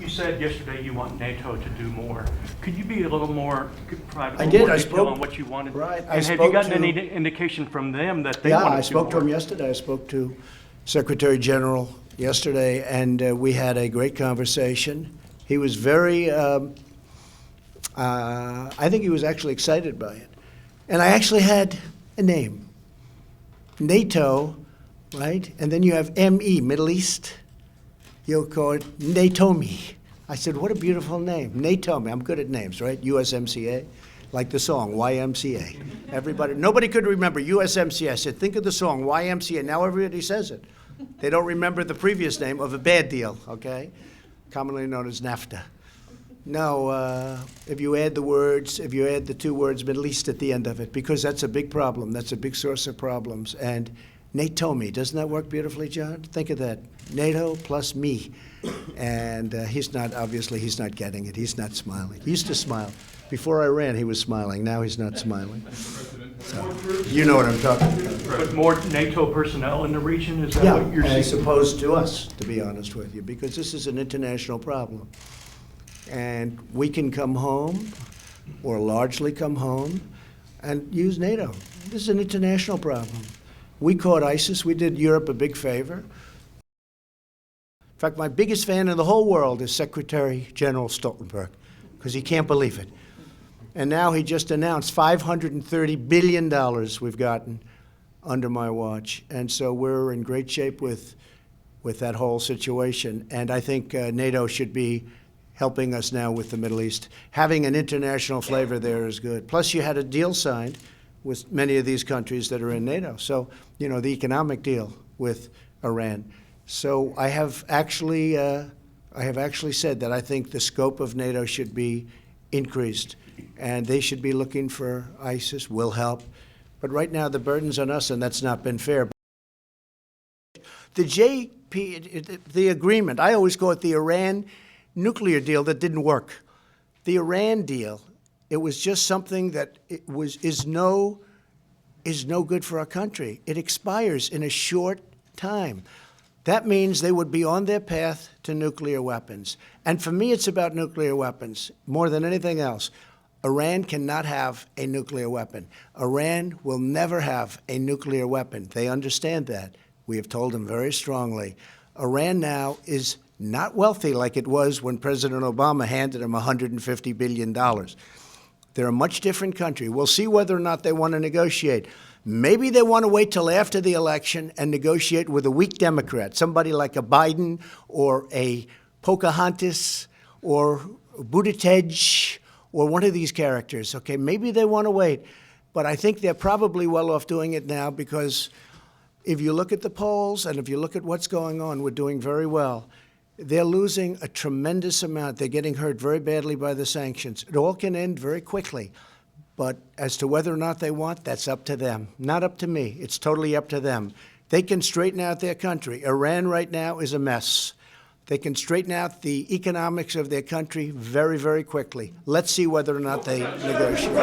You said yesterday you want NATO to do more. Could you be a little more, provide a I little did. more I detail spoke- on what you wanted? right. I And have spoke you gotten to- any indication from them that they Yeah, want to do more? I spoke to him yesterday. I spoke to Secretary-General yesterday, and we had a great conversation. He was very, I think he was actually excited by it. And I actually had a name, NATO, right? And then you have ME, Middle East. You'll call it NATOME. I said, what a beautiful name, NATOME. I'm good at names, right? USMCA, like the song, YMCA. Everybody, nobody could remember USMCA. I said, think of the song, YMCA. Now everybody says it. They don't remember the previous name of a bad deal, okay? Commonly known as NAFTA. No, if you add the two words Middle East at the end of it, because that's a big problem. That's a big source of problems. And NATOME, doesn't that work beautifully, John? Think of that. NATO plus me. And he's not getting it. He's not smiling. He used to smile. Before I ran, he was smiling. Now he's not smiling. So, you know what I'm talking about. But more NATO personnel in the region, is that what you're as seeking? opposed to us, to be honest with you, because this is an international problem. And we can come home, or largely come home, and use NATO. This is an international problem. We caught ISIS. We did Europe a big favor. In fact, my biggest fan in the whole world is Secretary-General Stoltenberg, because he can't believe it. And now he just announced $530 billion we've gotten under my watch. And so we're in great shape with that whole situation. And I think NATO should be helping us now with the Middle East. Having an international flavor there is good. Plus, you had a deal signed with many of these countries that are in NATO. So, you know, the economic deal with Iran. So I have actually said that I think the scope of NATO should be increased, and they should be looking for ISIS. Will help. But right now, the burden's on us, and that's not been fair. The agreement, I always call it the Iran nuclear deal that didn't work. The Iran deal, it was just something that is no good for our country. It expires in a short time. That means they would be on their path to nuclear weapons. And for me, it's about nuclear weapons more than anything else. Iran cannot have a nuclear weapon. Iran will never have a nuclear weapon. They understand that. We have told them very strongly. Iran now is not wealthy like it was when President Obama handed them $150 billion. They're a much different country. We'll see whether or not they want to negotiate. Maybe they want to wait till after the election and negotiate with a weak Democrat, somebody like a Biden or a Pocahontas or Buttigieg or one of these characters. Okay, maybe they want to wait. But I think they're probably well off doing it now, because if you look at the polls and if you look at what's going on, we're doing very well. They're losing a tremendous amount. They're getting hurt very badly by the sanctions. It all can end very quickly. But as to whether or not they want, that's up to them. Not up to me. It's totally up to them. They can straighten out their country. Iran right now is a mess. They can straighten out the economics of their country very, very quickly. Let's see whether or not they negotiate.